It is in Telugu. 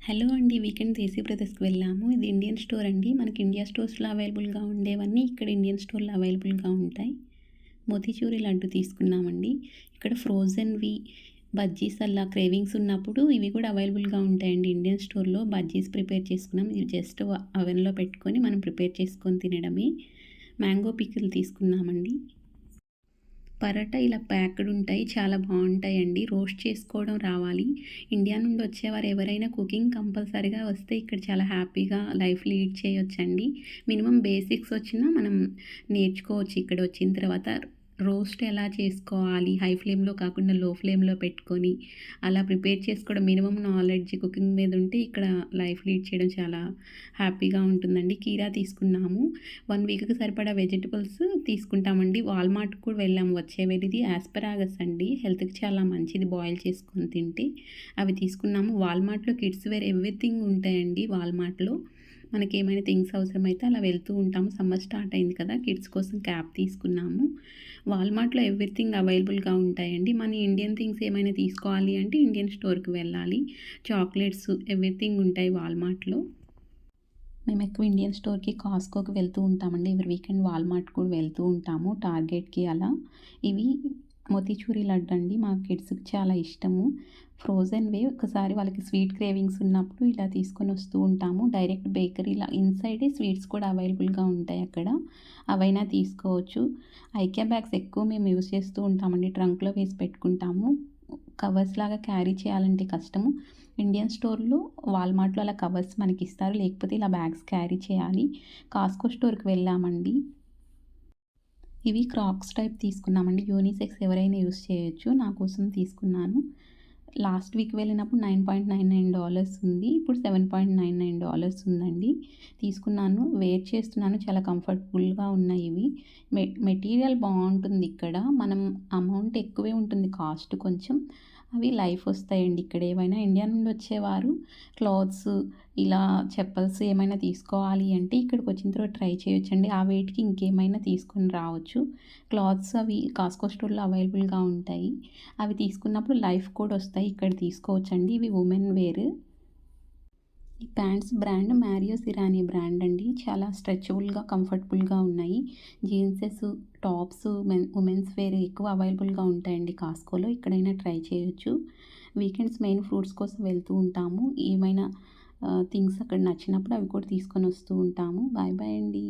హలో అండి. వీకెండ్ దేశీ బ్రదర్స్‌కి వెళ్ళాము. ఇది ఇండియన్ స్టోర్ అండి. మనకి ఇండియా స్టోర్స్‌లో అవైలబుల్‌గా ఉండేవన్నీ ఇక్కడ ఇండియన్ స్టోర్‌లో అవైలబుల్‌గా ఉంటాయి. మోతీచూరి లడ్డు తీసుకున్నామండి. ఇక్కడ ఫ్రోజెన్‌వి బజ్జీస్ అలా క్రేవింగ్స్ ఉన్నప్పుడు ఇవి కూడా అవైలబుల్‌గా ఉంటాయండి ఇండియన్ స్టోర్‌లో. బజ్జీస్ ప్రిపేర్ చేసుకున్నాం. ఇవి జస్ట్ అవెన్‌లో పెట్టుకొని మనం ప్రిపేర్ చేసుకొని తినడమే. మ్యాంగో పికిల్ తీసుకున్నామండి. పరోటా ఇలా ప్యాక్డ్ ఉంటాయి. చాలా బావుంటాయండి. రోస్ట్ చేసుకోవడం రావాలి. ఇండియా నుండి వచ్చేవారు ఎవరైనా కుకింగ్ కంపల్సరీగా వస్తే ఇక్కడ చాలా హ్యాపీగా లైఫ్ లీడ్ చేయొచ్చండి. మినిమమ్ బేసిక్స్ వచ్చినా మనం నేర్చుకోవచ్చు ఇక్కడ వచ్చిన తర్వాత. రోస్ట్ ఎలా చేసుకోవాలి, హై ఫ్లేమ్‌లో కాకుండా లో ఫ్లేమ్‌లో పెట్టుకొని అలా ప్రిపేర్ చేసుకోవడం మినిమమ్ నాలెడ్జ్ కుకింగ్ మీద ఉంటే ఇక్కడ లైఫ్ లీడ్ చేయడం చాలా హ్యాపీగా ఉంటుందండి. కీరా తీసుకున్నాము. 1 వీక్‌కి సరిపడా వెజిటబుల్స్ తీసుకుంటామండి. వాల్మార్ట్‌కి కూడా వెళ్ళాము వచ్చే వేళ. యాస్పరాగస్ అండి. హెల్త్‌కి చాలా మంచిది బాయిల్ చేసుకొని తింటే. అవి తీసుకున్నాము. వాల్మార్ట్‌లో కిడ్స్ వేర్ ఎవ్రీథింగ్ ఉంటాయండి వాల్మార్ట్‌లో. మనకేమైనా థింగ్స్ అవసరమైతే అలా వెళ్తూ ఉంటాము. సమ్మర్ స్టార్ట్ అయింది కదా! కిడ్స్ కోసం క్యాప్ తీసుకున్నాము. వాల్మార్ట్‌లో ఎవ్రీథింగ్ అవైలబుల్‌గా ఉంటాయండి. మన ఇండియన్ థింగ్స్ ఏమైనా తీసుకోవాలి అంటే ఇండియన్ స్టోర్‌కి వెళ్ళాలి. చాక్లెట్స్ ఎవ్రీథింగ్ ఉంటాయి వాల్మార్ట్‌లో. మేము ఎక్కువ ఇండియన్ స్టోర్‌కి, కాస్కోకి వెళ్తూ ఉంటామండి. ఎవ్రీ వీకెండ్ వాల్మార్ట్ కూడా వెళ్తూ ఉంటాము. టార్గెట్‌కి అలా. ఇవి మోతీచూరి లడ్డు అండి. మా కిడ్స్‌కి చాలా ఇష్టము. ఫ్రోజెన్‌వే ఒకసారి వాళ్ళకి స్వీట్ క్రేవింగ్స్ ఉన్నప్పుడు ఇలా తీసుకొని వస్తూ ఉంటాము. డైరెక్ట్ బేకరీలా ఇన్‌సైడే స్వీట్స్ కూడా అవైలబుల్‌గా ఉంటాయి అక్కడ. అవైనా తీసుకోవచ్చు. ఐక్యా బ్యాగ్స్ ఎక్కువ మేము యూజ్ చేస్తూ ఉంటామండి. ట్రంక్‌లో వేసి పెట్టుకుంటాము. కవర్స్ లాగా క్యారీ చేయాలంటే కష్టము. ఇండియన్ స్టోర్‌లో, వాల్మార్ట్‌లో అలా కవర్స్ మనకిస్తారు. లేకపోతే ఇలా బ్యాగ్స్ క్యారీ చేయాలి. కాస్కో స్టోర్‌కి వెళ్ళామండి. ఇవి క్రాక్స్ టైప్ తీసుకున్నామండి. యూనిసెక్స్ ఎవరైనా యూజ్ చేయొచ్చు. నా కోసం తీసుకున్నాను. లాస్ట్ వీక్ వెళ్ళినప్పుడు $9.99 ఉంది. ఇప్పుడు $7.99 ఉందండి. తీసుకున్నాను. వేర్ చేస్తున్నాను. చాలా కంఫర్టబుల్‌గా ఉన్నాయి ఇవి. మెటీరియల్ బావుంటుంది ఇక్కడ. మనం అమౌంట్ ఎక్కువే ఉంటుంది కాస్ట్ కొంచెం. అవి లైఫ్ వస్తాయండి ఇక్కడ. ఏవైనా ఇండియా నుండి వచ్చేవారు క్లాత్స్ ఇలా చెప్పల్స్ ఏమైనా తీసుకోవాలి అంటే ఇక్కడికి వచ్చిన తర్వాత ట్రై చేయొచ్చండి. ఆ వెయిట్‌కి ఇంకేమైనా తీసుకొని రావచ్చు. క్లాత్స్ అవి కాస్కో స్టోర్‌లో అవైలబుల్‌గా ఉంటాయి. అవి తీసుకున్నప్పుడు లైఫ్ కూడా వస్తాయి. ఇక్కడ తీసుకోవచ్చండి. ఇవి ఉమెన్ వేర్. ఈ ప్యాంట్స్ బ్రాండ్ మ్యారియో సిరానీ బ్రాండ్ అండి. చాలా స్ట్రెచబుల్‌గా, కంఫర్టబుల్‌గా ఉన్నాయి. జీన్సెస్, టాప్స్, ఉమెన్స్ వేర్ ఎక్కువ అవైలబుల్‌గా ఉంటాయండి కాస్కోలో. ఎక్కడైనా ట్రై చేయొచ్చు. వీకెండ్స్ మెయిన్ ఫ్రూట్స్ కోసం వెళ్తూ ఉంటాము. ఏమైనా థింగ్స్ అక్కడ నచ్చినప్పుడు అవి కూడా తీసుకొని వస్తూ ఉంటాము. బాయ్ బాయ్ అండి.